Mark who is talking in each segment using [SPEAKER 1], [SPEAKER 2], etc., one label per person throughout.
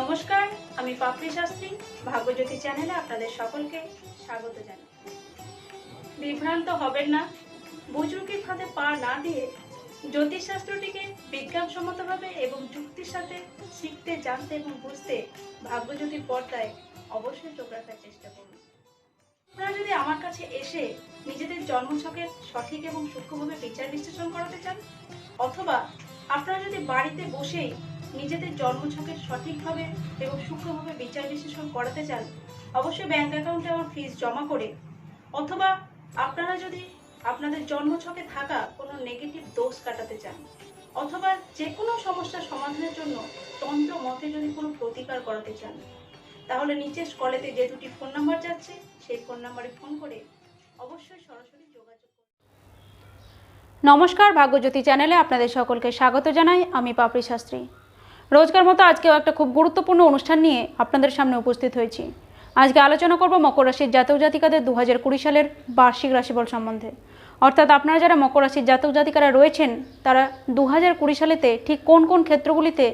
[SPEAKER 1] নমস্কার, আমি পাপড়ি শাস্ত্রী ভাগ্যজ্যোতি চ্যানেলে আপনাদের সকলকে স্বাগত জানাই। বিভ্রান্ত হবেন না। বুজরুকির ফাঁদে পা না দিয়ে জ্যোতিষশাস্ত্রটিকে বিজ্ঞানসম্মতভাবে এবং যুক্তির সাথে শিখতে, জানতে এবং বুঝতে ভাগ্যজ্যোতির পর্দায় অবশ্যই চোখ রাখার চেষ্টা করুন। আপনারা যদি আমার কাছে এসে নিজেদের জন্মছকের সঠিক এবং সূক্ষ্মভাবে বিচার বিশ্লেষণ করাতে চান, অথবা আপনারা যদি বাড়িতে বসেই নিজেদের জন্মছকের সঠিকভাবে এবং সূক্ষ্মভাবে বিচার বিশ্লেষণ করাতে চান, অবশ্যই ব্যাংক অ্যাকাউন্টে আমার ফিস জমা করে, অথবা আপনারা যদি আপনাদের জন্মছকে থাকা কোনো নেগেটিভ দোষ কাটাতে চান, অথবা যে কোনো সমস্যার সমাধানের জন্য তন্ত্র মতে যদি কোনো প্রতিকার করাতে চান, তাহলে নিচের স্ক্রলেতে যে দুটি ফোন নাম্বার যাচ্ছে সেই ফোন নাম্বারে ফোন করে অবশ্যই সরাসরি যোগাযোগ করুন। নমস্কার, ভাগ্যজ্যোতি চ্যানেলে আপনাদের সকলকে স্বাগত জানাই। আমি পাপড়ি শাস্ত্রী। রোজকার মতো আজকেও একটা খুব গুরুত্বপূর্ণ অনুষ্ঠান নিয়ে আপনাদের সামনে উপস্থিত হয়েছি। আজকে আলোচনা করব মকর রাশির জাতক জাতিকাদের 2020 সালের বার্ষিক রাশিফল সম্বন্ধে। অর্থাৎ আপনারা যারা মকর রাশির জাতক জাতিকারা রয়েছেন, তারা 2020 সালেতে ঠিক কোন কোন ক্ষেত্রগুলিতে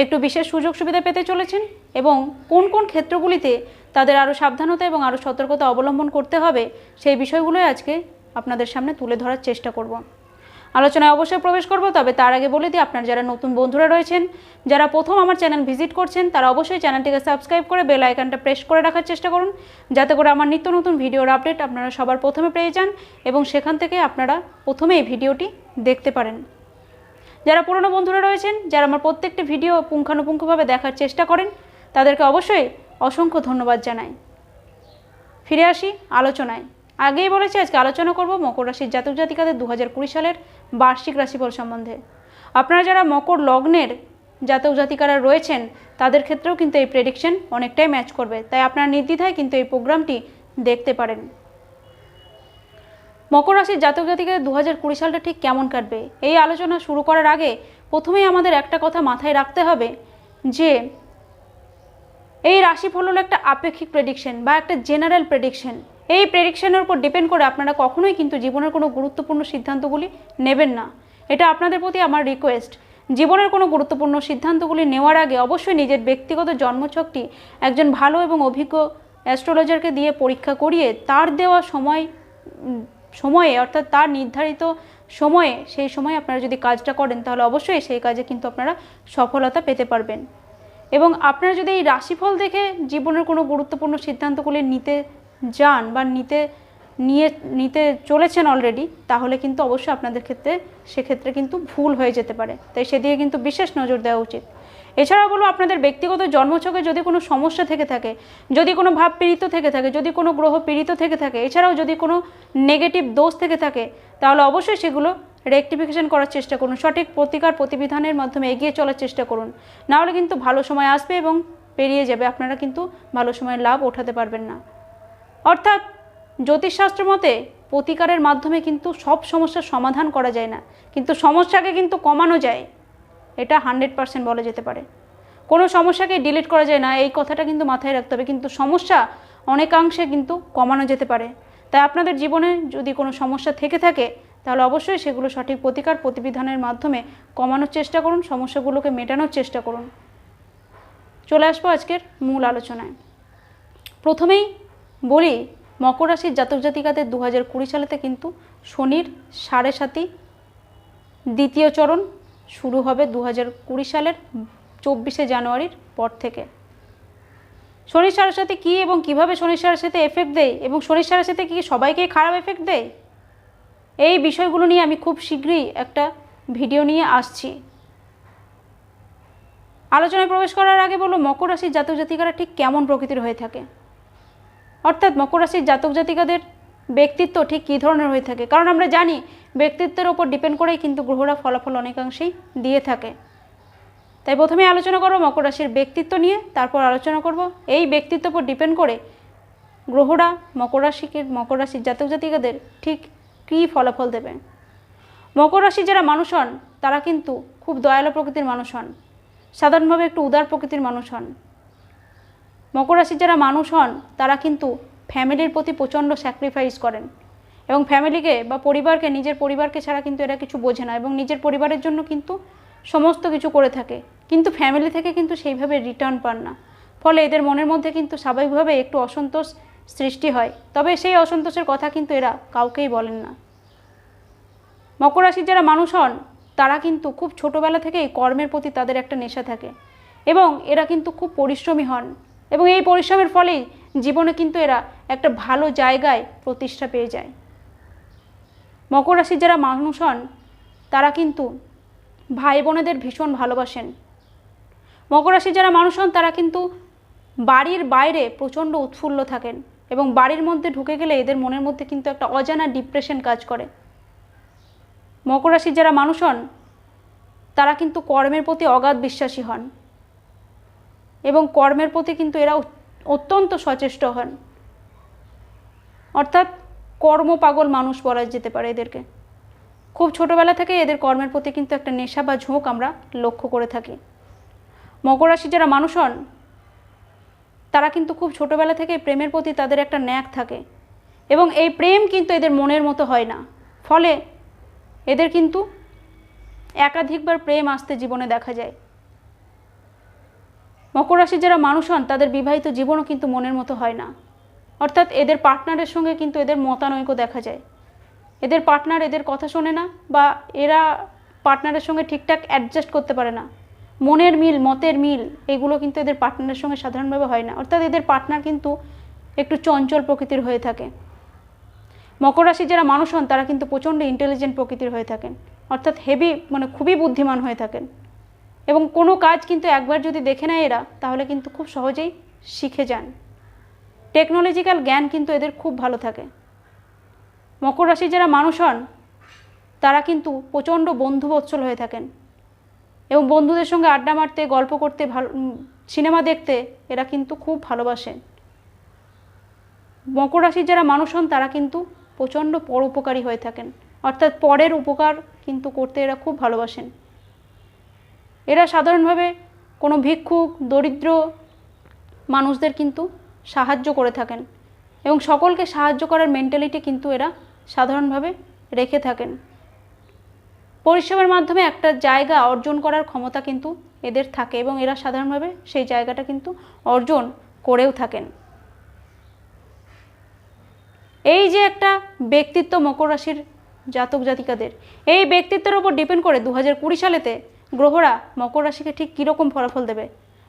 [SPEAKER 1] একটু বিশেষ সুযোগ সুবিধা পেতে চলেছেন এবং কোন কোন ক্ষেত্রগুলিতে তাদের আরও সাবধানতা এবং আরও সতর্কতা অবলম্বন করতে হবে, সেই বিষয়গুলোই আজকে আপনাদের সামনে তুলে ধরার চেষ্টা করব। আলোচনায় অবশ্যই প্রবেশ করব, তবে তার আগে বলে দিই, আপনার যারা নতুন বন্ধুরা রয়েছেন, যারা প্রথম আমার চ্যানেল ভিজিট করছেন, তারা অবশ্যই চ্যানেলটিকে সাবস্ক্রাইব করে বেল আইকনটা প্রেস করে রাখার চেষ্টা করুন, যাতে করে আমার নিত্য নতুন ভিডিওর আপডেট আপনারা সবার প্রথমে পেয়ে যান এবং সেখান থেকে আপনারা প্রথমে এই ভিডিওটি দেখতে পারেন। যারা পুরনো বন্ধুরা রয়েছেন, যারা আমার প্রত্যেকটি ভিডিও পুঙ্খানুপুঙ্খভাবে দেখার চেষ্টা করেন, তাদেরকে অবশ্যই অসংখ্য ধন্যবাদ জানাই। ফিরে আসি আলোচনায়। আগেই বলেছি, আজকে আলোচনা করব মকর রাশির জাতক জাতিকাদের 2020 সালের বার্ষিক রাশিফল সম্বন্ধে। আপনারা যারা মকর লগ্নের জাতক জাতিকারা রয়েছেন, তাদের ক্ষেত্রেও কিন্তু এই প্রেডিকশন অনেকটাই ম্যাচ করবে, তাই আপনারা নির্দ্বিধায় কিন্তু এই প্রোগ্রামটি দেখতে পারেন। মকর রাশির জাতক জাতিকাদের 2020 সালটা ঠিক কেমন কাটবে, এই আলোচনা শুরু করার আগে প্রথমেই আমাদের একটা কথা মাথায় রাখতে হবে যে এই রাশিফল হলো একটা আপেক্ষিক প্রেডিকশন বা একটা জেনারেল প্রেডিকশন। এই প্রেডিকশনের উপর ডিপেন্ড করে আপনারা কখনোই কিন্তু জীবনের কোনো গুরুত্বপূর্ণ সিদ্ধান্তগুলি নেবেন না। এটা আপনাদের প্রতি আমার রিকোয়েস্ট। জীবনের কোনো গুরুত্বপূর্ণ সিদ্ধান্তগুলি নেওয়ার আগে অবশ্যই নিজের ব্যক্তিগত জন্মছকটি একজন ভালো এবং অভিজ্ঞ অ্যাস্ট্রোলজারকে দিয়ে পরীক্ষা করিয়ে তার দেওয়া সময়ে অর্থাৎ তার নির্ধারিত সময়ে, সেই সময়ে আপনারা যদি কাজটা করেন, তাহলে অবশ্যই সেই কাজে কিন্তু আপনারা সফলতা পেতে পারবেন। এবং আপনারা যদি এই রাশিফল দেখে জীবনের কোনো গুরুত্বপূর্ণ সিদ্ধান্তগুলি নিতে যান বা নিতে চলেছেন অলরেডি, তাহলে কিন্তু অবশ্যই আপনাদের সেক্ষেত্রে কিন্তু ভুল হয়ে যেতে পারে। তাই সেদিকে কিন্তু বিশেষ নজর দেওয়া উচিত। এছাড়াও বলবো, আপনাদের ব্যক্তিগত জন্মছকে যদি কোনো সমস্যা থেকে থাকে, যদি কোনো ভাব পীড়িত থেকে থাকে, যদি কোনো গ্রহ পীড়িত থেকে থাকে, এছাড়াও যদি কোনো নেগেটিভ দোষ থেকে থাকে, তাহলে অবশ্যই সেগুলো রেকটিফিকেশন করার চেষ্টা করুন। সঠিক প্রতিকার প্রতিবিধানের মাধ্যমে এগিয়ে চলার চেষ্টা করুন। নাহলে কিন্তু ভালো সময় আসবে এবং পেরিয়ে যাবে, আপনারা কিন্তু ভালো সময়ের লাভ ওঠাতে পারবেন না। অর্থাৎ জ্যোতিষশাস্ত্র মতে প্রতিকারের মাধ্যমে কিন্তু সব সমস্যার সমাধান করা যায় না, কিন্তু সমস্যাকে কিন্তু কমানো যায়, এটা 100% বলা যেতে পারে। কোনো সমস্যাকে ডিলিট করা যায় না, এই কথাটা কিন্তু মাথায় রাখতে হবে, কিন্তু সমস্যা অনেকাংশে কিন্তু কমানো যেতে পারে। তাই আপনাদের জীবনে যদি কোনো সমস্যা থেকে থাকে, তাহলে অবশ্যই সেগুলো সঠিক প্রতিকার প্রতিবিধানের মাধ্যমে কমানোর চেষ্টা করুন, সমস্যাগুলোকে মেটানোর চেষ্টা করুন। চলে আসবো আজকের মূল আলোচনায়। প্রথমেই বলি, মকর রাশির জাতক জাতিকাদের 2020 সালেতে কিন্তু শনির 7.5 দ্বিতীয় চরণ শুরু হবে 2020 সালের 24শে জানুয়ারির পর থেকে। শনির 7.5 কী এবং কীভাবে শনির 7.5 এফেক্ট দেয় এবং শনির 7.5 কি সবাইকেই খারাপ এফেক্ট দেয়, এই বিষয়গুলো নিয়ে আমি খুব শীঘ্রই একটা ভিডিও নিয়ে আসছি। আলোচনায় প্রবেশ করার আগে বলবো, মকর রাশির জাতক জাতিকারা ঠিক কেমন প্রকৃতির হয়ে থাকে, অর্থাৎ মকর রাশির জাতক জাতিকাদের ব্যক্তিত্ব ঠিক কী ধরনের হয়ে থাকে। কারণ আমরা জানি ব্যক্তিত্বের ওপর ডিপেন্ড করেই কিন্তু গ্রহরা ফলাফল অনেকাংশেই দিয়ে থাকে। তাই প্রথমে আলোচনা করব মকর রাশির ব্যক্তিত্ব নিয়ে, তারপর আলোচনা করব এই ব্যক্তিত্বের উপর ডিপেন্ড করে গ্রহরা মকর রাশির জাতক জাতিকাদের ঠিক কী ফলাফল দেবে। মকর রাশির যারা মানুষ হন, তারা কিন্তু খুব দয়ালু প্রকৃতির মানুষ হন, সাধারণভাবে একটু উদার প্রকৃতির মানুষ হন। মকর রাশির যারা মানুষ হন, তারা কিন্তু ফ্যামিলির প্রতি প্রচণ্ড স্যাক্রিফাইস করেন এবং ফ্যামিলিকে বা পরিবারকে, নিজের পরিবারকে ছাড়া কিন্তু এরা কিছু বোঝে না এবং নিজের পরিবারের জন্য কিন্তু
[SPEAKER 2] সমস্ত কিছু করে থাকে, কিন্তু ফ্যামিলি থেকে কিন্তু সেইভাবে রিটার্ন পান না। ফলে এদের মনের মধ্যে কিন্তু স্বাভাবিকভাবে একটু অসন্তোষ সৃষ্টি হয়, তবে সেই অসন্তোষের কথা কিন্তু এরা কাউকেই বলেন না। মকর রাশির যারা মানুষ হন তারা কিন্তু খুব ছোটোবেলা থেকেই কর্মের প্রতি তাদের একটা নেশা থাকে এবং এরা কিন্তু খুব পরিশ্রমী হন এবং এই পরিশ্রমের ফলেই জীবনে কিন্তু এরা একটা ভালো জায়গায় প্রতিষ্ঠা পেয়ে যায়। মকর রাশির যারা মানুষ হন তারা কিন্তু ভাই বোনেদের ভীষণ ভালোবাসেন। মকর রাশির যারা মানুষ হন তারা কিন্তু বাড়ির বাইরে প্রচণ্ড উৎফুল্ল থাকেন এবং বাড়ির মধ্যে ঢুকে গেলে এদের মনের মধ্যে কিন্তু একটা অজানা ডিপ্রেশন কাজ করে। মকর রাশির যারা মানুষ হন তারা কিন্তু কর্মের প্রতি অগাধ বিশ্বাসী হন এবং কর্মের প্রতি কিন্তু এরা অত্যন্ত সচেষ্ট হন, অর্থাৎ কর্মপাগল মানুষ বলা যেতে পারে এদেরকে। খুব ছোটোবেলা থেকে এদের কর্মের প্রতি কিন্তু একটা নেশা বা ঝোঁক আমরা লক্ষ্য করে থাকি। মকর রাশির যারা মানুষ হন তারা কিন্তু খুব ছোটোবেলা থেকে প্রেমের প্রতি তাদের একটা ন্যাক থাকে এবং এই প্রেম কিন্তু এদের মনের মতো হয় না, ফলে এদের কিন্তু একাধিকবার প্রেম আসতে জীবনে দেখা যায়। মকর রাশির যারা মানুষ হন তাদের বিবাহিত জীবনও কিন্তু মনের মতো হয় না, অর্থাৎ এদের পার্টনারের সঙ্গে কিন্তু এদের মতানৈক্য দেখা যায়। এদের পার্টনার এদের কথা শোনে না বা এরা পার্টনারের সঙ্গে ঠিকঠাক অ্যাডজাস্ট করতে পারে না। মনের মিল, মতের মিল এগুলো কিন্তু এদের পার্টনারের সঙ্গে সাধারণভাবে হয় না, অর্থাৎ এদের পার্টনার কিন্তু একটু চঞ্চল প্রকৃতির হয়ে থাকে। মকর রাশির যারা মানুষ হন তারা কিন্তু প্রচণ্ড ইন্টেলিজেন্ট প্রকৃতির হয়ে থাকেন, অর্থাৎ খুবই বুদ্ধিমান হয়ে থাকেন এবং কোনো কাজ কিন্তু একবার যদি দেখে নেয় এরা তাহলে কিন্তু খুব সহজেই শিখে যান। টেকনোলজিক্যাল জ্ঞান কিন্তু এদের খুব ভালো থাকে। মকর রাশির যারা মানুষ হন তারা কিন্তু প্রচণ্ড বন্ধুবৎসল হয়ে থাকেন এবং বন্ধুদের সঙ্গে আড্ডা মারতে, গল্প করতে, সিনেমা দেখতে এরা কিন্তু খুব ভালোবাসেন। মকর রাশির যারা মানুষ হন তারা কিন্তু প্রচণ্ড পরোপকারী হয়ে থাকেন, অর্থাৎ পরের উপকার কিন্তু করতে এরা খুব ভালোবাসেন। এরা সাধারণভাবে কোনো ভিক্ষুক, দরিদ্র মানুষদের কিন্তু সাহায্য করে থাকেন এবং সকলকে সাহায্য করার মেন্টালিটি কিন্তু এরা সাধারণভাবে রেখে থাকেন। পরিশ্রমের মাধ্যমে একটা জায়গা অর্জন করার ক্ষমতা কিন্তু এদের থাকে এবং এরা সাধারণভাবে সেই জায়গাটা কিন্তু অর্জন করেও থাকেন। এই যে একটা ব্যক্তিত্ব মকর রাশির জাতক জাতিকাদের, এই ব্যক্তিত্বের উপর ডিপেন্ড করে 2020 সালেতে গ্রহরা মকর রাশিকে ঠিক কীরকম ফলাফল দেবে,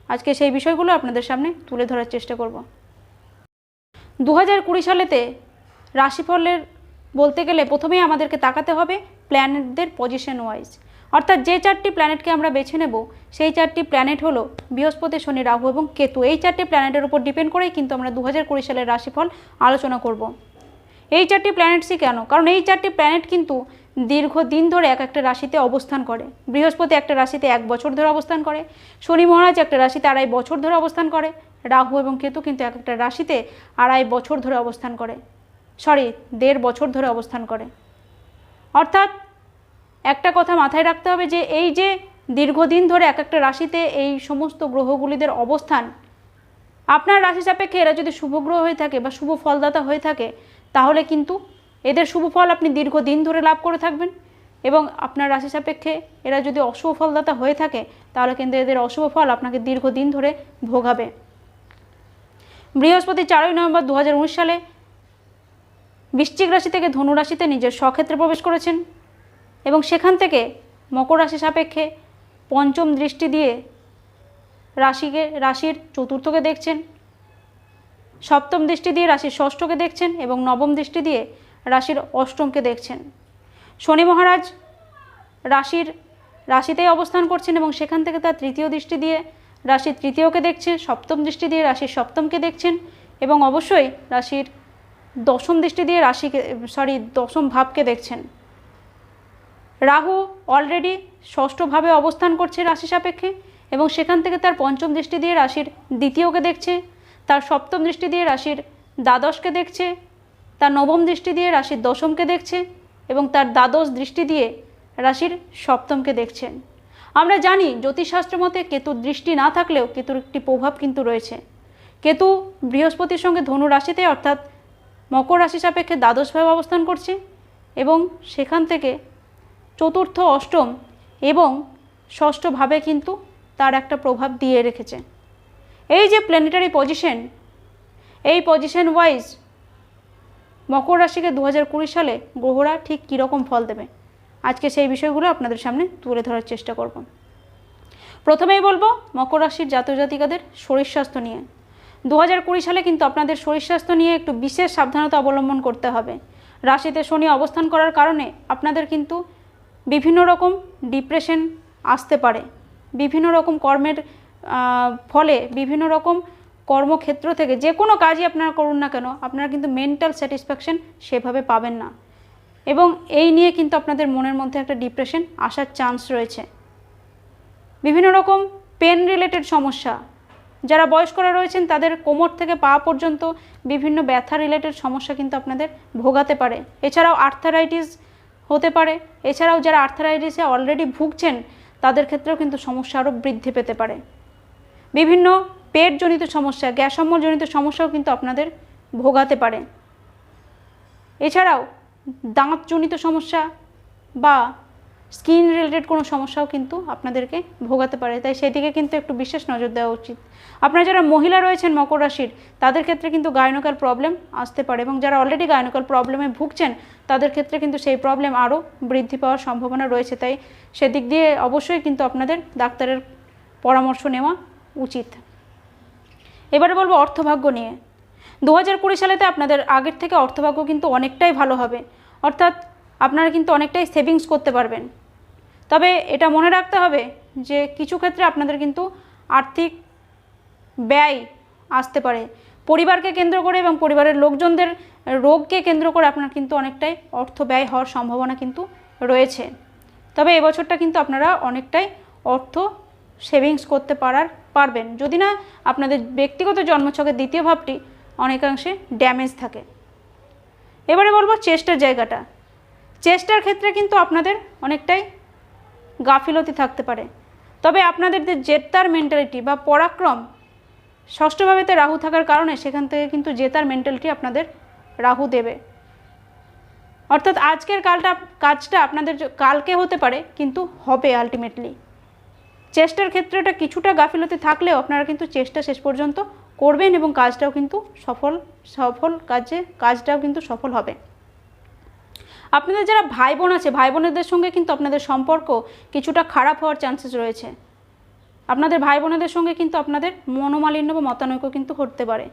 [SPEAKER 2] আজকে সেই বিষয়গুলো আপনাদের সামনে তুলে ধরার চেষ্টা করব। 2020 সালেতে রাশিফলের বলতে গেলে প্রথমেই আমাদেরকে তাকাতে হবে প্ল্যানেটদের পজিশন ওয়াইজ, অর্থাৎ যে 4টি প্ল্যানেটকে আমরা বেছে নেব সেই 4টি প্ল্যানেট হলো বৃহস্পতি, শনি, রাহু এবং কেতু। এই 4টি প্ল্যানেটের উপর ডিপেন্ড করেই কিন্তু আমরা 2020 সালের রাশিফল আলোচনা করব। এই 4টি প্ল্যানেটসই কেন? কারণ এই 4টি প্ল্যানেট কিন্তু দীর্ঘদিন ধরে এক একটা রাশিতে অবস্থান করে। বৃহস্পতি একটা রাশিতে 1 বছর ধরে অবস্থান করে, শনি মহারাজ একটা রাশিতে 2.5 বছর ধরে অবস্থান করে, রাহু এবং কেতু কিন্তু এক একটা রাশিতে 2.5 বছর ধরে অবস্থান করে, 1.5 বছর ধরে অবস্থান করে। অর্থাৎ একটা কথা মাথায় রাখতে হবে যে এই যে দীর্ঘদিন ধরে এক একটা রাশিতে এই সমস্ত গ্রহগুলিদের অবস্থান, আপনার রাশি সাপেক্ষে এরা যদি শুভ গ্রহ হয়ে থাকে বা শুভ ফলদাতা হয়ে থাকে তাহলে কিন্তু এদের শুভ ফল আপনি দীর্ঘদিন ধরে লাভ করে থাকবেন এবং আপনার রাশি সাপেক্ষে এরা যদি অশুভ ফলদাতা হয়ে থাকে তাহলে কিন্তু এদের অশুভ ফল আপনাকে দীর্ঘদিন ধরে ভোগাবে। বৃহস্পতি 4 নভেম্বর 2019 সালে বৃশ্চিক রাশি থেকে ধনু রাশিতে নিজের স্বক্ষেত্রে প্রবেশ করেছেন এবং সেখান থেকে মকর রাশি সাপেক্ষে পঞ্চম দৃষ্টি দিয়ে রাশির চতুর্থকে দেখছেন, সপ্তম দৃষ্টি দিয়ে রাশির ষষ্ঠকে দেখছেন এবং নবম দৃষ্টি দিয়ে রাশির অষ্টমকে দেখছেন। শনি মহারাজ রাশিতেই অবস্থান করছেন এবং সেখান থেকে তার তৃতীয় দৃষ্টি দিয়ে রাশির তৃতীয়কে দেখছেন, সপ্তম দৃষ্টি দিয়ে রাশির সপ্তমকে দেখছেন এবং অবশ্যই রাশির দশম দৃষ্টি দিয়ে দশম ভাবকে দেখছেন। রাহু অলরেডি ষষ্ঠভাবে অবস্থান করছে রাশি সাপেক্ষে এবং সেখান থেকে তার পঞ্চম দৃষ্টি দিয়ে রাশির দ্বিতীয়কে দেখছে, তার সপ্তম দৃষ্টি দিয়ে রাশির দ্বাদশকে দেখছে, তার নবম দৃষ্টি দিয়ে রাশির দশমকে দেখছে এবং তার দ্বাদশ দৃষ্টি দিয়ে রাশির সপ্তমকে দেখছেন। আমরা জানি জ্যোতিষশাস্ত্র মতে কেতুর দৃষ্টি না থাকলেও কেতুর একটি প্রভাব কিন্তু রয়েছে। কেতু বৃহস্পতির সঙ্গে ধনু রাশিতে অর্থাৎ মকর রাশি সাপেক্ষে দ্বাদশভাবে অবস্থান করছে এবং সেখান থেকে চতুর্থ, অষ্টম এবং ষষ্ঠভাবে কিন্তু তার একটা প্রভাব দিয়ে রেখেছে। এই যে প্ল্যানেটারি পজিশন, এই পজিশন ওয়াইজ মকর রাশিকে 2020 সালে গ্রহরা ঠিক কীরকম ফল দেবে, আজকে সেই বিষয়গুলো আপনাদের সামনে তুলে ধরার চেষ্টা করব। প্রথমেই বলবো মকর রাশির জাতক জাতিকাদের শরীর স্বাস্থ্য নিয়ে। 2020 সালে কিন্তু আপনাদের শরীর স্বাস্থ্য নিয়ে একটু বিশেষ সাবধানতা অবলম্বন করতে হবে। রাশিতে শনি অবস্থান করার কারণে আপনাদের কিন্তু বিভিন্ন রকম ডিপ্রেশন আসতে পারে, বিভিন্ন রকম কর্মের ফলে বিভিন্ন রকম কর্মক্ষেত্র থেকে যে কোনো কাজই আপনারা করুন না কেন আপনারা কিন্তু মেন্টাল স্যাটিসফ্যাকশন সেভাবে পাবেন না, এবং এই নিয়ে কিন্তু আপনাদের মনের মধ্যে একটা ডিপ্রেশন আসার চান্স রয়েছে। বিভিন্ন রকম পেন রিলেটেড সমস্যা, যারা বয়স্করা রয়েছেন তাদের কোমর থেকে পা পর্যন্ত বিভিন্ন ব্যথা রিলেটেড সমস্যা কিন্তু আপনাদের ভোগাতে পারে। এছাড়াও আর্থারাইটিস হতে পারে। এছাড়াও যারা আর্থারাইটিসে অলরেডি ভুগছেন তাদের ক্ষেত্রেও কিন্তু সমস্যা আরও বৃদ্ধি পেতে পারে। বিভিন্ন পেটজনিত সমস্যা, গ্যাস অম্বলজনিত সমস্যাও কিন্তু আপনাদের ভোগাতে পারে। এছাড়াও দাঁতজনিত সমস্যা বা স্কিন রিলেটেড কোনো সমস্যাও কিন্তু আপনাদেরকে ভোগাতে পারে, তাই সেদিকে কিন্তু একটু বিশেষ নজর দেওয়া উচিত। আপনারা যারা মহিলা রয়েছেন মকর রাশির তাদের ক্ষেত্রে কিন্তু গাইনোকাল প্রবলেম আসতে পারে, এবং যারা অলরেডি গাইনোকাল প্রবলেমে ভুগছেন তাদের ক্ষেত্রে কিন্তু সেই প্রবলেম আরও বৃদ্ধি পাওয়ার সম্ভাবনা রয়েছে, তাই সেদিক দিয়ে অবশ্যই কিন্তু আপনাদের ডাক্তারের পরামর্শ নেওয়া উচিত। এবারে বলবো অর্থভাগ্য নিয়ে। 2020 সালেতে আপনাদের আগের থেকে অর্থভাগ্য কিন্তু অনেকটাই ভালো হবে, অর্থাৎ আপনারা কিন্তু অনেকটাই সেভিংস করতে পারবেন। তবে এটা মনে রাখতে হবে যে কিছু ক্ষেত্রে আপনাদের কিন্তু আর্থিক ব্যয় আসতে পারে, পরিবারকে কেন্দ্র করে এবং পরিবারের লোকজনদের রোগকে কেন্দ্র করে আপনার কিন্তু অনেকটাই অর্থ ব্যয় হওয়ার সম্ভাবনা কিন্তু রয়েছে। তবে এবছরটা কিন্তু আপনারা অনেকটাই অর্থ সেভিংস করতে পারবেন, যদি না আপনাদের ব্যক্তিগত জন্মছকের দ্বিতীয় ভাবটি অনেকাংশে ড্যামেজ থাকে। এবারে বলবো চেষ্টার জায়গাটা। চেষ্টার ক্ষেত্রে কিন্তু আপনাদের অনেকটাই গাফিলতি থাকতে পারে, তবে আপনাদের যে জেতার মেন্টালিটি বা পরাক্রম, ষষ্ঠভাবেতে রাহু থাকার কারণে সেখান থেকে কিন্তু জেতার মেন্টালিটি আপনাদের রাহু দেবে। অর্থাৎ আজকের কাজটা আপনাদের কালকে হতে পারে, কিন্তু হবে আলটিমেটলি। চেষ্টার ক্ষেত্রেটা কিছুটা গাফিলতি থাকলেও আপনারা কিন্তু চেষ্টা শেষ পর্যন্ত করবেন এবং কাজটাও কিন্তু কাজটাও কিন্তু সফল হবে। আপনাদের যারা ভাই বোন আছে, ভাই বোনেদের সঙ্গে কিন্তু আপনাদের সম্পর্ক কিছুটা খারাপ হওয়ার চান্সেস রয়েছে। আপনাদের ভাই বোনেদের সঙ্গে কিন্তু আপনাদের মনোমালিন্য বা মতানৈক্য কিন্তু হতে পারে।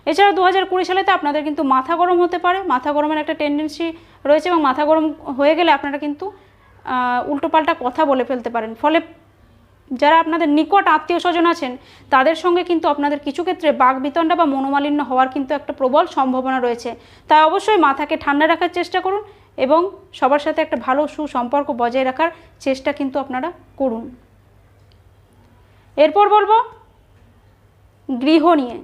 [SPEAKER 2] এছাড়া 2020 সালেতে আপনাদের কিন্তু মাথা গরম হতে পারে, মাথা গরমের একটা টেন্ডেন্সি রয়েছে, এবং মাথা গরম হয়ে গেলে আপনারা কিন্তু উল্টোপাল্টা কথা বলে ফেলতে পারেন। ফলে যারা আপনাদের নিকট আত্মীয় স্বজন আছেন তাদের সঙ্গে কিন্তু আপনাদের কিছু ক্ষেত্রে বাকবিতণ্ডা বা মনোমালিন্য হওয়ার কিন্তু একটা প্রবল সম্ভাবনা রয়েছে। তাই অবশ্যই মাথাকে ঠান্ডা রাখার চেষ্টা করুন এবং সবার সাথে একটা ভালো সুসম্পর্ক বজায় রাখার চেষ্টা কিন্তু আপনারা করুন। এরপর বলবো গৃহ নিয়ে।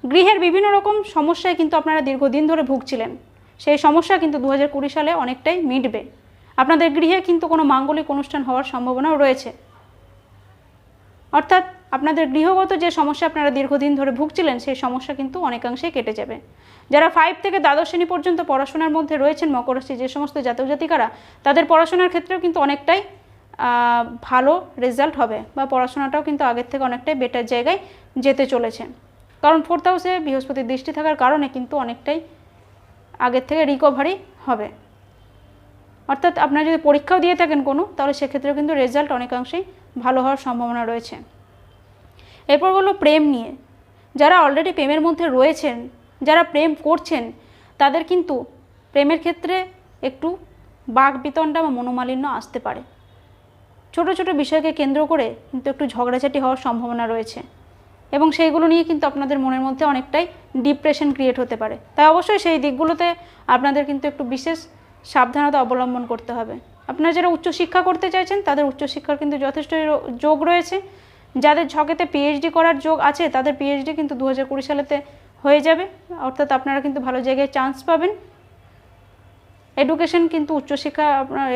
[SPEAKER 2] গৃহের বিভিন্ন রকম সমস্যায় কিন্তু আপনারা দীর্ঘদিন ধরে ভুগছিলেন, সেই সমস্যা কিন্তু 2020 সালে অনেকটাই মিটবে। আপনাদের গৃহে কিন্তু কোনো মাঙ্গলিক অনুষ্ঠান হওয়ার সম্ভাবনাও রয়েছে, অর্থাৎ আপনাদের গৃহগত যে সমস্যা আপনারা দীর্ঘদিন ধরে ভুগছিলেন সেই সমস্যা কিন্তু অনেকাংশেই কেটে যাবে। যারা 5 থেকে দ্বাদশ শ্রেণী পর্যন্ত পড়াশোনার মধ্যে রয়েছেন মকর রাশি যে সমস্ত জাতক জাতিকারা, তাদের পড়াশোনার ক্ষেত্রেও কিন্তু অনেকটাই ভালো রেজাল্ট হবে, বা পড়াশোনাটাও কিন্তু আগের থেকে অনেকটাই বেটার জায়গায় যেতে চলেছে। কারণ 4th হাউসে বৃহস্পতির দৃষ্টি থাকার কারণে কিন্তু অনেকটাই আগের থেকে রিকভারি হবে। অর্থাৎ আপনারা যদি পরীক্ষাও দিয়ে থাকেন কোনো, তাহলে সেক্ষেত্রেও কিন্তু রেজাল্ট অনেকাংশেই ভালো হওয়ার সম্ভাবনা রয়েছে। এরপর হলো প্রেম নিয়ে। যারা অলরেডি প্রেমের মধ্যে রয়েছেন, যারা প্রেম করছেন, তাদের কিন্তু প্রেমের ক্ষেত্রে একটু বাকবিতণ্ডা বা মনোমালিন্য আসতে পারে। ছোট ছোট বিষয়কে কেন্দ্র করে কিন্তু একটু ঝগড়াঝাটি হওয়ার সম্ভাবনা রয়েছে, এবং সেইগুলো নিয়ে কিন্তু আপনাদের মনের মধ্যে অনেকটাই ডিপ্রেশন ক্রিয়েট হতে পারে। তাই অবশ্যই সেই দিকগুলোতে আপনাদের কিন্তু একটু বিশেষ সাবধানতা অবলম্বন করতে হবে। আপনারা যারা উচ্চশিক্ষা করতে চাইছেন তাদের উচ্চশিক্ষার কিন্তু যথেষ্ট যোগ রয়েছে। যাদের ঝকেতে পিএইচডি করার যোগ আছে তাদের পিএইচডি কিন্তু 2020 সালেতে হয়ে যাবে, অর্থাৎ আপনারা কিন্তু ভালো জায়গায় চান্স পাবেন। এডুকেশন কিন্তু উচ্চশিক্ষা, আপনার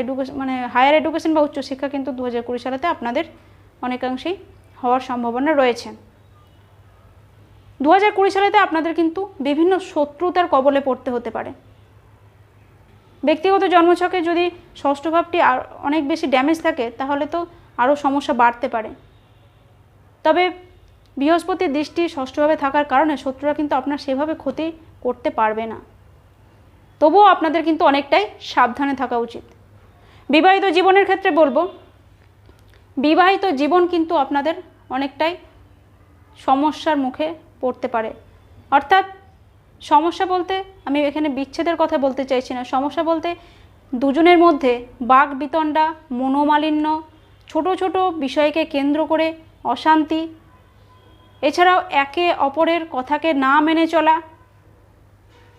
[SPEAKER 2] হায়ার এডুকেশন বা উচ্চশিক্ষা কিন্তু 2020 সালেতে আপনাদের অনেকাংশেই হওয়ার সম্ভাবনা রয়েছে। 2020 সালেতে আপনাদের কিন্তু বিভিন্ন শত্রুতার কবলে পড়তে হতে পারে। ব্যক্তিগত জন্মছকে যদি ষষ্ঠ ভাবটি আর অনেক বেশি ড্যামেজ থাকে তাহলে তো আরও সমস্যা বাড়তে পারে। তবে বৃহস্পতির দৃষ্টি ষষ্ঠভাবে থাকার কারণে শত্রুরা কিন্তু আপনার সেভাবে ক্ষতি করতে পারবে না। তবুও আপনাদের কিন্তু অনেকটাই সাবধানে থাকা উচিত। বিবাহিত জীবনের ক্ষেত্রে বলবো, বিবাহিত জীবন কিন্তু আপনাদের অনেকটাই সমস্যার মুখে পড়তে পারে। অর্থাৎ সমস্যা বলতে আমি এখানে বিচ্ছেদের কথা বলতে চাইছি না, সমস্যা বলতে দুজনের মধ্যে বাক বিতণ্ডা, মনোমালিন্য, ছোট ছোট বিষয়কে কেন্দ্র করে অশান্তি, এছাড়াও একে অপরের কথাকে না মেনে চলা।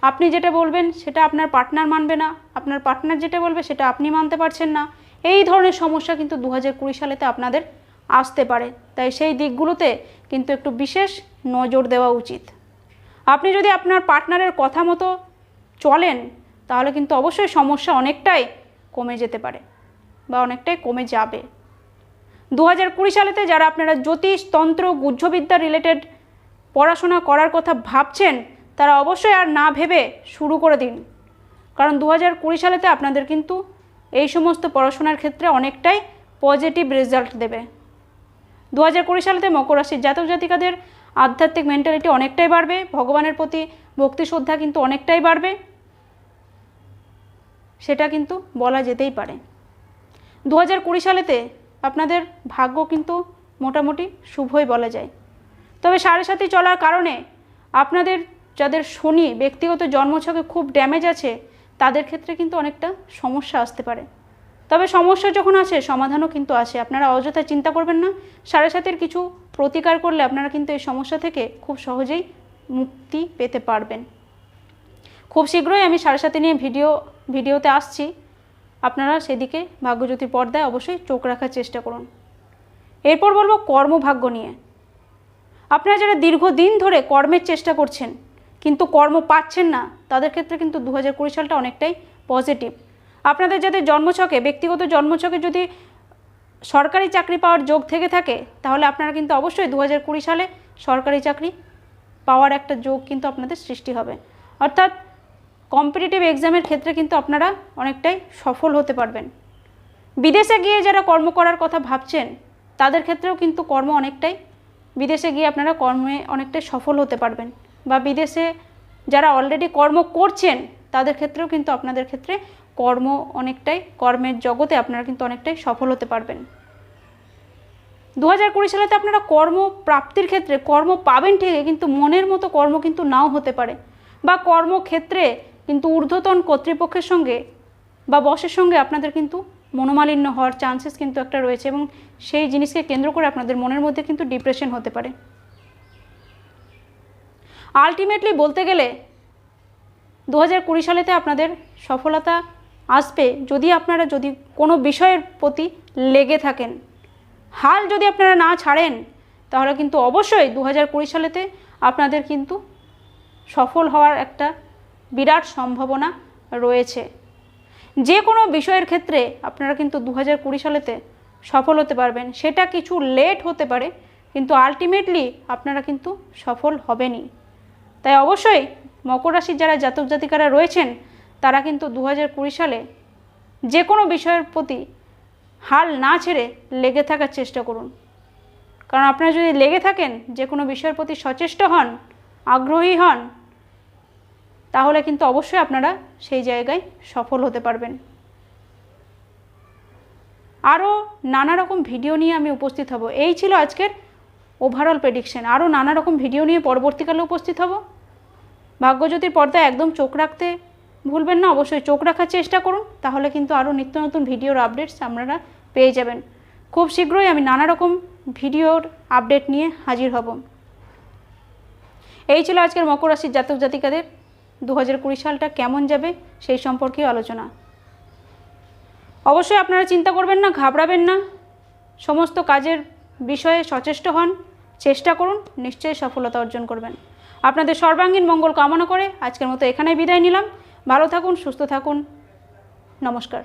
[SPEAKER 2] আপনি যেটা বলবেন সেটা আপনার পার্টনার মানবে না, আপনার পার্টনার যেটা বলবে সেটা আপনি মানতে পারছেন না। এই ধরনের সমস্যা কিন্তু 2020 সালেতে আপনাদের আসতে পারে। তাই সেই দিকগুলোতে কিন্তু একটু বিশেষ নজর দেওয়া উচিত। আপনি যদি আপনার পার্টনারের কথা মতো চলেন তাহলে কিন্তু অবশ্যই সমস্যা অনেকটাই কমে যেতে পারে বা অনেকটাই কমে যাবে। 2020 সালেতে যারা আপনারা জ্যোতিষ, তন্ত্র, গুহ্যবিদ্যা রিলেটেড পড়াশোনা করার কথা ভাবছেন তারা অবশ্যই আর না ভেবে শুরু করে দিন। কারণ 2020 সালেতে আপনাদের কিন্তু এই সমস্ত পড়াশোনার ক্ষেত্রে অনেকটাই পজিটিভ রেজাল্ট দেবে। 2020 সালেতে মকর রাশির জাতক জাতিকাদের আধ্যাত্মিক মেন্টালিটি অনেকটাই বাড়বে, ভগবানের প্রতি ভক্তি শ্রদ্ধা কিন্তু অনেকটাই বাড়বে, সেটা কিন্তু বলা যেতেই পারে। 2020 সালেতে আপনাদের ভাগ্য কিন্তু মোটামুটি শুভই বলা যায়। তবে 7.5 চলার কারণে আপনাদের যাদের শনি ব্যক্তিগত জন্মছকে খুব ড্যামেজ আছে তাদের ক্ষেত্রে কিন্তু অনেকটা সমস্যা আসতে পারে। তবে সমস্যা যখন আসে সমাধানও কিন্তু আসে, আপনারা অযথা চিন্তা করবেন না। 7.5 কিছু প্রতিকার করলে আপনারা কিন্তু এই সমস্যা থেকে খুব সহজেই মুক্তি পেতে পারবেন। খুব শীঘ্রই আমি 7.5 নিয়ে ভিডিওতে আসছি, আপনারা সেদিকে ভাগ্যজ্যোতির পর্দায় অবশ্যই চোখ রাখার চেষ্টা করুন। এরপর বলবো কর্মভাগ্য নিয়ে। আপনারা যারা দীর্ঘদিন ধরে কর্মের চেষ্টা করছেন কিন্তু কর্ম পাচ্ছেন না তাদের ক্ষেত্রে কিন্তু 2020 সালটা অনেকটাই পজিটিভ। আপনাদের যাদের জন্মছকে ব্যক্তিগত জন্মছকে যদি সরকারি চাকরি পাওয়ার যোগ থেকে থাকে তাহলে আপনারা কিন্তু অবশ্যই 2020 সালে সরকারি চাকরি পাওয়ার একটা যোগ কিন্তু আপনাদের সৃষ্টি হবে। অর্থাৎ কম্পিটিটিভ এক্সামের ক্ষেত্রে কিন্তু আপনারা অনেকটাই সফল হতে পারবেন। বিদেশে গিয়ে যারা কর্ম করার কথা ভাবছেন তাদের ক্ষেত্রেও কিন্তু বিদেশে গিয়ে আপনারা কর্মে অনেকটাই সফল হতে পারবেন। বা বিদেশে যারা অলরেডি কর্ম করছেন তাদের ক্ষেত্রেও কিন্তু আপনাদের ক্ষেত্রে কর্মের জগতে আপনারা কিন্তু অনেকটাই সফল হতে পারবেন। 2020 সালেতে আপনারা কর্ম প্রাপ্তির ক্ষেত্রে কর্ম পাবেন ঠিকই, কিন্তু মনের মতো কর্ম কিন্তু নাও হতে পারে, বা কর্মক্ষেত্রে কিন্তু ঊর্ধ্বতন কর্তৃপক্ষের সঙ্গে বা বসের সঙ্গে আপনাদের কিন্তু মনোমালিন্য হওয়ার চান্সেস কিন্তু একটা রয়েছে এবং সেই জিনিসকে কেন্দ্র করে আপনাদের মনের মধ্যে কিন্তু ডিপ্রেশন হতে পারে। আলটিমেটলি বলতে গেলে 2020 সালেতে আপনাদের সফলতা আসবে যদি আপনারা কোনো বিষয়ের প্রতি লেগে থাকেন। হাল যদি আপনারা না ছাড়েন তাহলে কিন্তু অবশ্যই 2020 সালেতে আপনাদের কিন্তু সফল হওয়ার একটা বিরাট সম্ভাবনা রয়েছে। যে কোনো বিষয়ের ক্ষেত্রে আপনারা কিন্তু 2020 সালেতে সফল হতে পারবেন। সেটা কিছু লেট হতে পারে কিন্তু আলটিমেটলি আপনারা কিন্তু সফল হবেনই। তাই অবশ্যই মকর রাশির যারা জাতক জাতিকারা রয়েছেন তারা কিন্তু 2020 সালে যে কোনো বিষয়ের প্রতি হাল না ছেড়ে লেগে থাকার চেষ্টা করুন। কারণ আপনারা যদি লেগে থাকেন, যে কোনো বিষয়ের প্রতি সচেষ্ট হন, আগ্রহী হন, তাহলে কিন্তু অবশ্যই আপনারা সেই জায়গায় সফল হতে পারবেন। আরও নানা রকম ভিডিও নিয়ে আমি উপস্থিত হব। এই ছিল আজকের ওভারঅল প্রেডিকশন। আরও নানা রকম ভিডিও নিয়ে পরবর্তীকালে উপস্থিত হব। ভাগ্যজ্যোতির পর্দায় একদম চোখ রাখতে ভুলবেন না, অবশ্যই চোখ রাখার চেষ্টা করুন, তাহলে কিন্তু আরও নিত্য নতুন ভিডিওর আপডেটস আপনারা পেয়ে যাবেন। খুব শীঘ্রই আমি নানা রকম ভিডিওর আপডেট নিয়ে হাজির হব। এই ছিল আজকের মকর রাশির জাতক জাতিকাদের 2020 সালটা কেমন যাবে সেই সম্পর্কে আলোচনা। অবশ্যই আপনারা চিন্তা করবেন না, ঘাবড়াবেন না, সমস্ত কাজের বিষয়ে সচেষ্ট হন, চেষ্টা করুন, নিশ্চয়ই সফলতা অর্জন করবেন। আপনাদের সর্বাঙ্গীন মঙ্গল কামনা করে আজকের মতো এখানেই বিদায় নিলাম। ভালো থাকুন, সুস্থ থাকুন, নমস্কার।